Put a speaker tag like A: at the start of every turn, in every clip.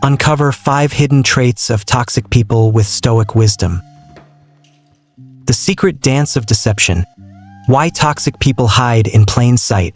A: Uncover 5 hidden traits of toxic people with Stoic wisdom. The secret dance of deception. Why toxic people hide in plain sight.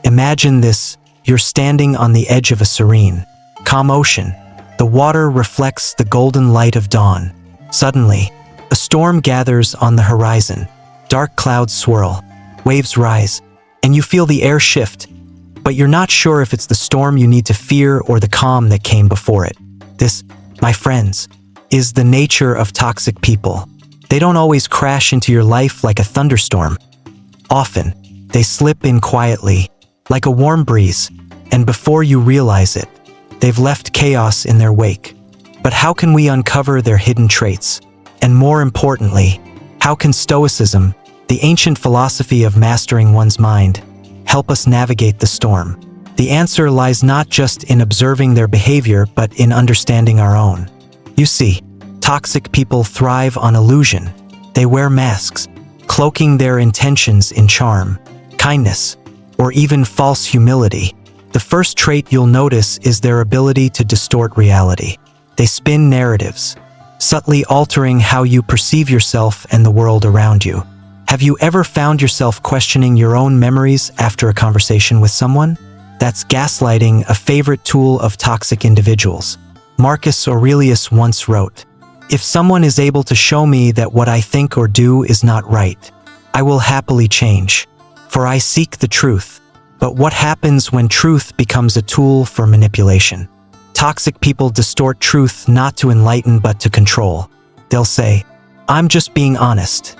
A: Imagine this: you're standing on the edge of a serene, calm ocean. The water reflects the golden light of dawn. Suddenly, a storm gathers on the horizon. Dark clouds swirl, waves rise, and you feel the air shift. But you're not sure if it's the storm you need to fear or the calm that came before it. This, my friends, is the nature of toxic people. They don't always crash into your life like a thunderstorm. Often, they slip in quietly, like a warm breeze, and before you realize it, they've left chaos in their wake. But how can we uncover their hidden traits? And more importantly, how can Stoicism, the ancient philosophy of mastering one's mind, help us navigate the storm? The answer lies not just in observing their behavior, but in understanding our own. You see, toxic people thrive on illusion. They wear masks, cloaking their intentions in charm, kindness, or even false humility. The first trait you'll notice is their ability to distort reality. They spin narratives, subtly altering how you perceive yourself and the world around you. Have you ever found yourself questioning your own memories after a conversation with someone? That's gaslighting, a favorite tool of toxic individuals. Marcus Aurelius once wrote, "If someone is able to show me that what I think or do is not right, I will happily change, for I seek the truth." But what happens when truth becomes a tool for manipulation? Toxic people distort truth not to enlighten but to control. They'll say, "I'm just being honest,"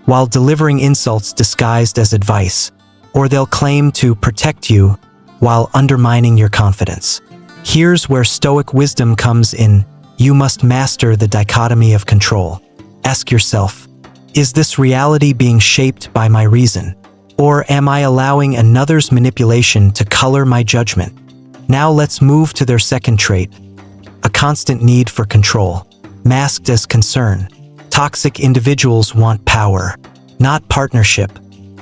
A: while delivering insults disguised as advice. Or they'll claim to protect you while undermining your confidence. Here's where Stoic wisdom comes in. You must master the dichotomy of control. Ask yourself, is this reality being shaped by my reason? Or am I allowing another's manipulation to color my judgment? Now let's move to their second trait, a constant need for control, masked as concern. Toxic individuals want power, not partnership.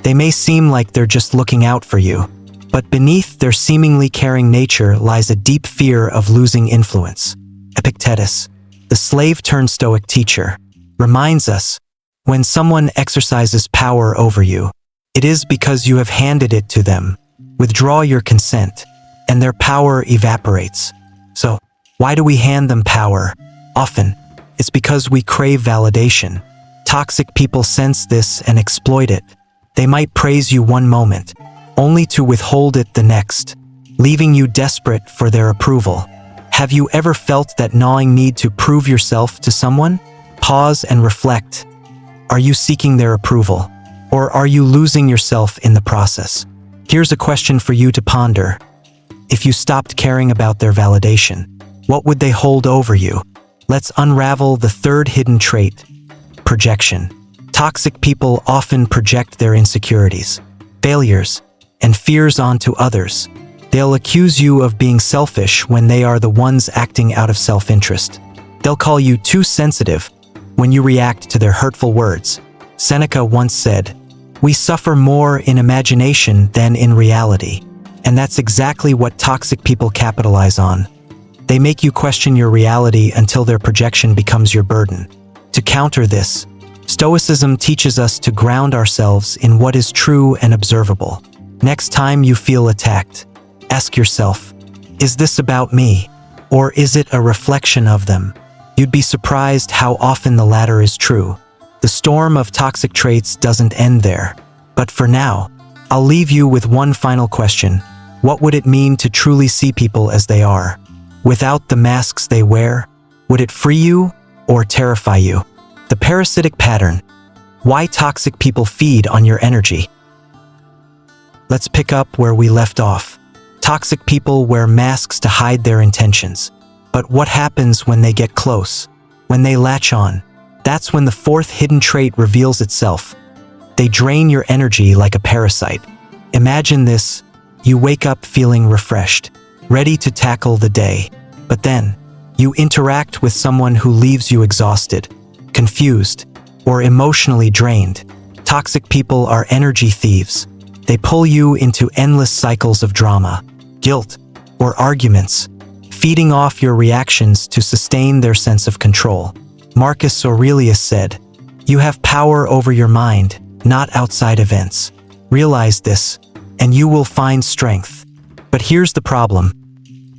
A: They may seem like they're just looking out for you, but beneath their seemingly caring nature lies a deep fear of losing influence. Epictetus, the slave-turned-Stoic teacher, reminds us, when someone exercises power over you, it is because you have handed it to them. Withdraw your consent, and their power evaporates. So, why do we hand them power? Often, it's because we crave validation. Toxic people sense this and exploit it. They might praise you one moment, only to withhold it the next, leaving you desperate for their approval. Have you ever felt that gnawing need to prove yourself to someone? Pause and reflect. Are you seeking their approval? Or are you losing yourself in the process? Here's a question for you to ponder. If you stopped caring about their validation, what would they hold over you? Let's unravel the third hidden trait, projection. Toxic people often project their insecurities, failures, and fears onto others. They'll accuse you of being selfish when they are the ones acting out of self-interest. They'll call you too sensitive when you react to their hurtful words. Seneca once said, "We suffer more in imagination than in reality." And that's exactly what toxic people capitalize on. They make you question your reality until their projection becomes your burden. To counter this, Stoicism teaches us to ground ourselves in what is true and observable. Next time you feel attacked, ask yourself, is this about me, or is it a reflection of them? You'd be surprised how often the latter is true. The storm of toxic traits doesn't end there. But for now, I'll leave you with one final question. What would it mean to truly see people as they are? Without the masks they wear, would it free you or terrify you? The parasitic pattern. Why toxic people feed on your energy? Let's pick up where we left off. Toxic people wear masks to hide their intentions. But what happens when they get close? When they latch on? That's when the fourth hidden trait reveals itself. They drain your energy like a parasite. Imagine this: you wake up feeling refreshed, ready to tackle the day. But then, you interact with someone who leaves you exhausted, confused, or emotionally drained. Toxic people are energy thieves. They pull you into endless cycles of drama, guilt, or arguments, feeding off your reactions to sustain their sense of control. Marcus Aurelius said, "You have power over your mind, not outside events. Realize this, and you will find strength." But here's the problem.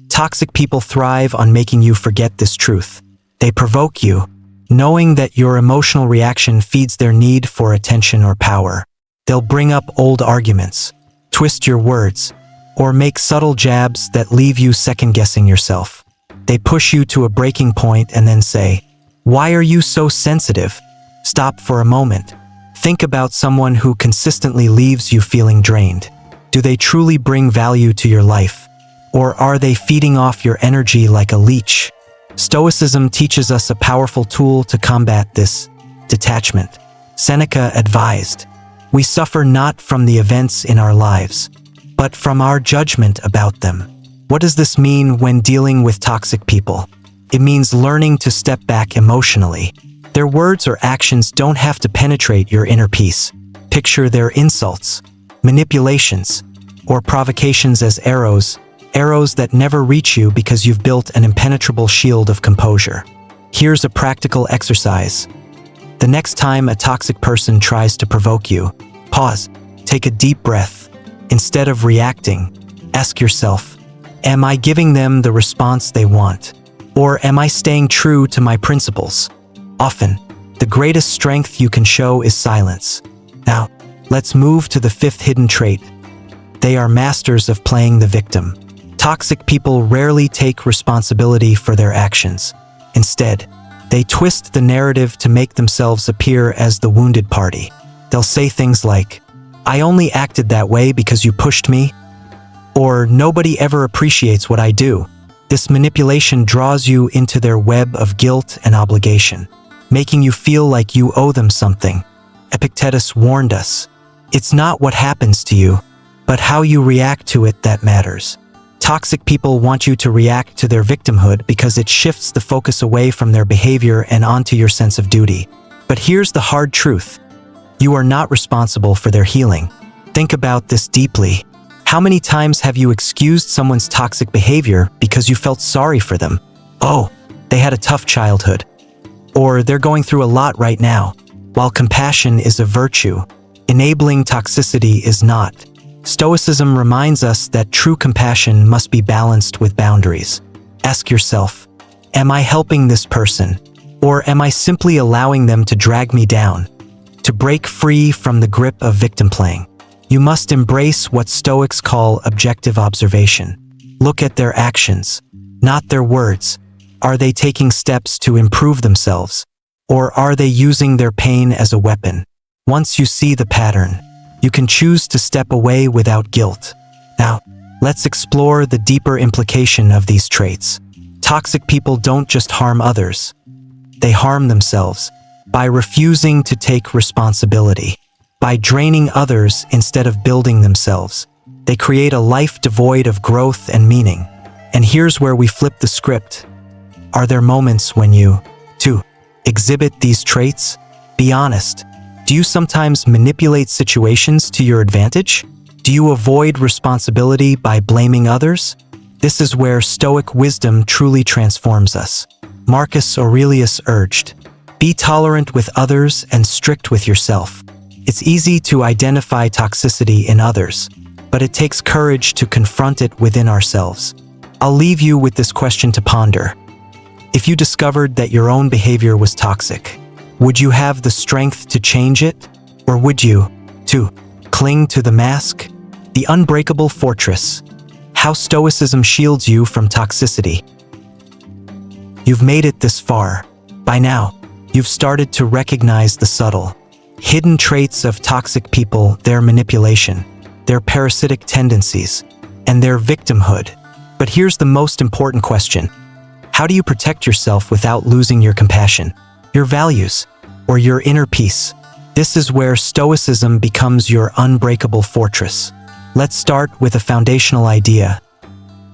A: Toxic people thrive on making you forget this truth. They provoke you, knowing that your emotional reaction feeds their need for attention or power. They'll bring up old arguments, twist your words, or make subtle jabs that leave you second-guessing yourself. They push you to a breaking point and then say, "Why are you so sensitive?" Stop for a moment. Think about someone who consistently leaves you feeling drained. Do they truly bring value to your life? Or are they feeding off your energy like a leech? Stoicism teaches us a powerful tool to combat this: detachment. Seneca advised, "We suffer not from the events in our lives, but from our judgment about them." What does this mean when dealing with toxic people? It means learning to step back emotionally. Their words or actions don't have to penetrate your inner peace. Picture their insults, manipulations, or provocations as arrows that never reach you because you've built an impenetrable shield of composure. Here's a practical exercise. The next time a toxic person tries to provoke you, pause, take a deep breath. Instead of reacting, ask yourself, am I giving them the response they want? Or am I staying true to my principles? Often, the greatest strength you can show is silence. Now, let's move to the fifth hidden trait. They are masters of playing the victim. Toxic people rarely take responsibility for their actions. Instead, they twist the narrative to make themselves appear as the wounded party. They'll say things like, "I only acted that way because you pushed me," or "Nobody ever appreciates what I do." This manipulation draws you into their web of guilt and obligation, making you feel like you owe them something. Epictetus warned us, "It's not what happens to you, but how you react to it that matters." Toxic people want you to react to their victimhood because it shifts the focus away from their behavior and onto your sense of duty. But here's the hard truth. You are not responsible for their healing. Think about this deeply. How many times have you excused someone's toxic behavior because you felt sorry for them? "Oh, they had a tough childhood." Or "They're going through a lot right now." While compassion is a virtue, enabling toxicity is not. Stoicism reminds us that true compassion must be balanced with boundaries. Ask yourself, am I helping this person? Or am I simply allowing them to drag me down? To break free from the grip of victim playing, you must embrace what Stoics call objective observation. Look at their actions, not their words. Are they taking steps to improve themselves? Or are they using their pain as a weapon? Once you see the pattern, you can choose to step away without guilt. Now, let's explore the deeper implication of these traits. Toxic people don't just harm others. They harm themselves by refusing to take responsibility, by draining others instead of building themselves. They create a life devoid of growth and meaning. And here's where we flip the script. Are there moments when you, too, exhibit these traits? Be honest. Do you sometimes manipulate situations to your advantage? Do you avoid responsibility by blaming others? This is where Stoic wisdom truly transforms us. Marcus Aurelius urged, "Be tolerant with others and strict with yourself." It's easy to identify toxicity in others, but it takes courage to confront it within ourselves. I'll leave you with this question to ponder. If you discovered that your own behavior was toxic, would you have the strength to change it? Or would you, too, cling to the mask? The unbreakable fortress. How Stoicism shields you from toxicity. You've made it this far. By now, you've started to recognize the subtle, hidden traits of toxic people, their manipulation, their parasitic tendencies, and their victimhood. But here's the most important question. How do you protect yourself without losing your compassion, your values, or your inner peace? This is where Stoicism becomes your unbreakable fortress. Let's start with a foundational idea.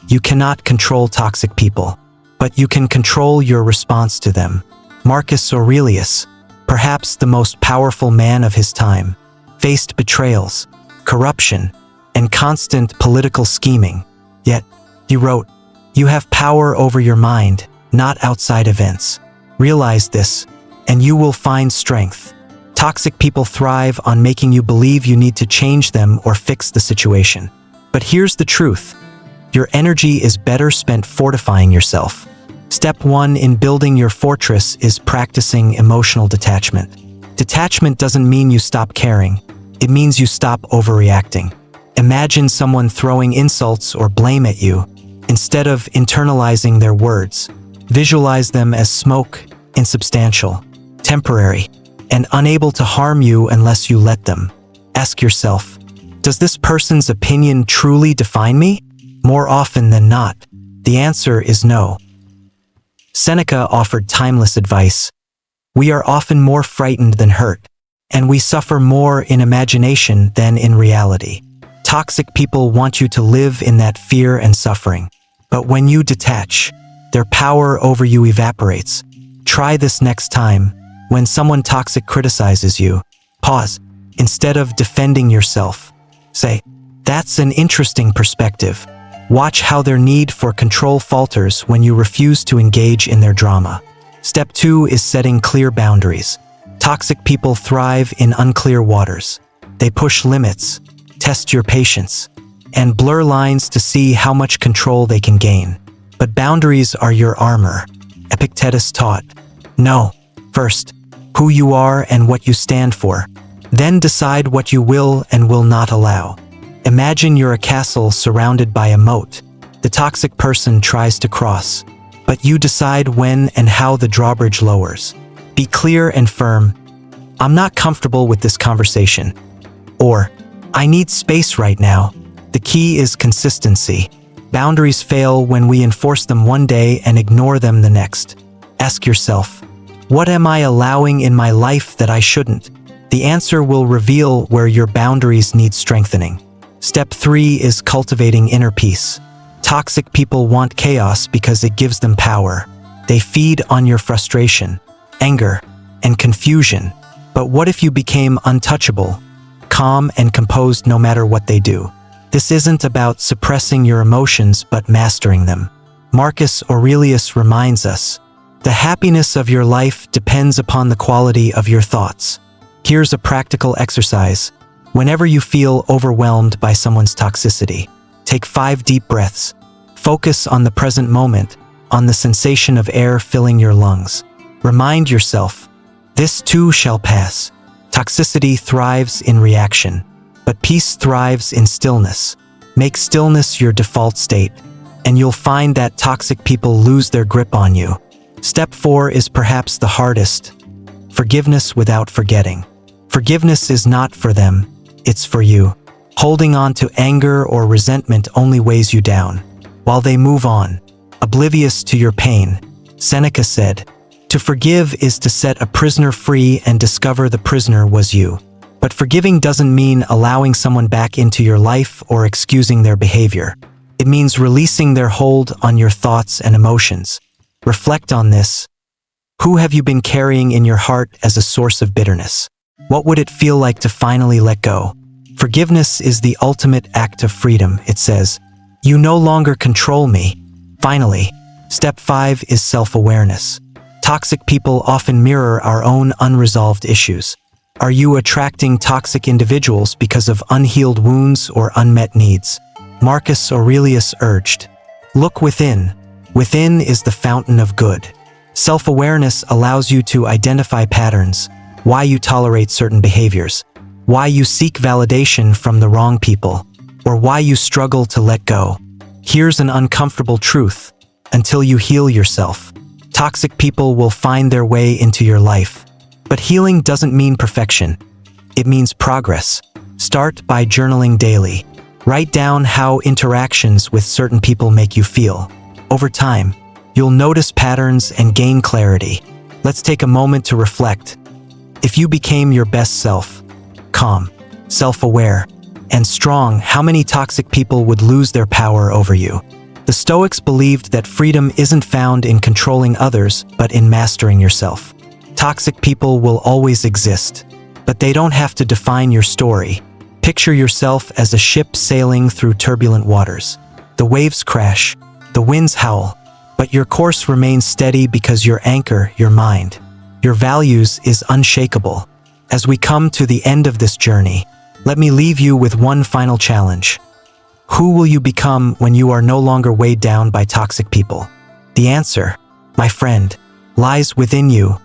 A: You cannot control toxic people, but you can control your response to them. Marcus Aurelius, perhaps the most powerful man of his time, faced betrayals, corruption, and constant political scheming. Yet, he wrote, You have power over your mind, not outside events. Realize this, and you will find strength. Toxic people thrive on making you believe you need to change them or fix the situation. But here's the truth. Your energy is better spent fortifying yourself. Step 1 in building your fortress is practicing emotional detachment. Detachment doesn't mean you stop caring. It means you stop overreacting. Imagine someone throwing insults or blame at you. Instead of internalizing their words, visualize them as smoke, insubstantial, temporary, and unable to harm you unless you let them. Ask yourself, does this person's opinion truly define me? More often than not, the answer is no. Seneca offered timeless advice. We are often more frightened than hurt, and we suffer more in imagination than in reality. Toxic people want you to live in that fear and suffering. But when you detach, their power over you evaporates. Try this next time. When someone toxic criticizes you, pause. Instead of defending yourself, say, "That's an interesting perspective." Watch how their need for control falters when you refuse to engage in their drama. Step 2 is setting clear boundaries. Toxic people thrive in unclear waters. They push limits, test your patience, and blur lines to see how much control they can gain. But boundaries are your armor. Epictetus taught, know, first, who you are and what you stand for. Then decide what you will and will not allow. Imagine you're a castle surrounded by a moat. The toxic person tries to cross, but you decide when and how the drawbridge lowers. Be clear and firm. I'm not comfortable with this conversation. Or, I need space right now. The key is consistency. Boundaries fail when we enforce them one day and ignore them the next. Ask yourself, what am I allowing in my life that I shouldn't? The answer will reveal where your boundaries need strengthening. Step 3 is cultivating inner peace. Toxic people want chaos because it gives them power. They feed on your frustration, anger, and confusion. But what if you became untouchable, calm and composed no matter what they do? This isn't about suppressing your emotions but mastering them. Marcus Aurelius reminds us, the happiness of your life depends upon the quality of your thoughts. Here's a practical exercise. Whenever you feel overwhelmed by someone's toxicity, take 5 deep breaths. Focus on the present moment, on the sensation of air filling your lungs. Remind yourself, this too shall pass. Toxicity thrives in reaction, but peace thrives in stillness. Make stillness your default state, and you'll find that toxic people lose their grip on you. Step 4 is perhaps the hardest. Forgiveness without forgetting. Forgiveness is not for them, it's for you. Holding on to anger or resentment only weighs you down, while they move on, oblivious to your pain. Seneca said, to forgive is to set a prisoner free and discover the prisoner was you. But forgiving doesn't mean allowing someone back into your life or excusing their behavior. It means releasing their hold on your thoughts and emotions. Reflect on this. Who have you been carrying in your heart as a source of bitterness? What would it feel like to finally let go? Forgiveness is the ultimate act of freedom, it says. You no longer control me. Finally, step 5 is self-awareness. Toxic people often mirror our own unresolved issues. Are you attracting toxic individuals because of unhealed wounds or unmet needs? Marcus Aurelius urged, look within. Within is the fountain of good. Self-awareness allows you to identify patterns, why you tolerate certain behaviors, why you seek validation from the wrong people, or why you struggle to let go. Here's an uncomfortable truth. Until you heal yourself, toxic people will find their way into your life. But healing doesn't mean perfection. It means progress. Start by journaling daily. Write down how interactions with certain people make you feel. Over time, you'll notice patterns and gain clarity. Let's take a moment to reflect. If you became your best self, calm, self-aware, and strong, how many toxic people would lose their power over you? The Stoics believed that freedom isn't found in controlling others, but in mastering yourself. Toxic people will always exist, but they don't have to define your story. Picture yourself as a ship sailing through turbulent waters. The waves crash, The winds howl, but your course remains steady because your anchor, your mind, your values is unshakable. As we come to the end of this journey, let me leave you with one final challenge. Who will you become when you are no longer weighed down by toxic people? The answer, my friend, lies within you.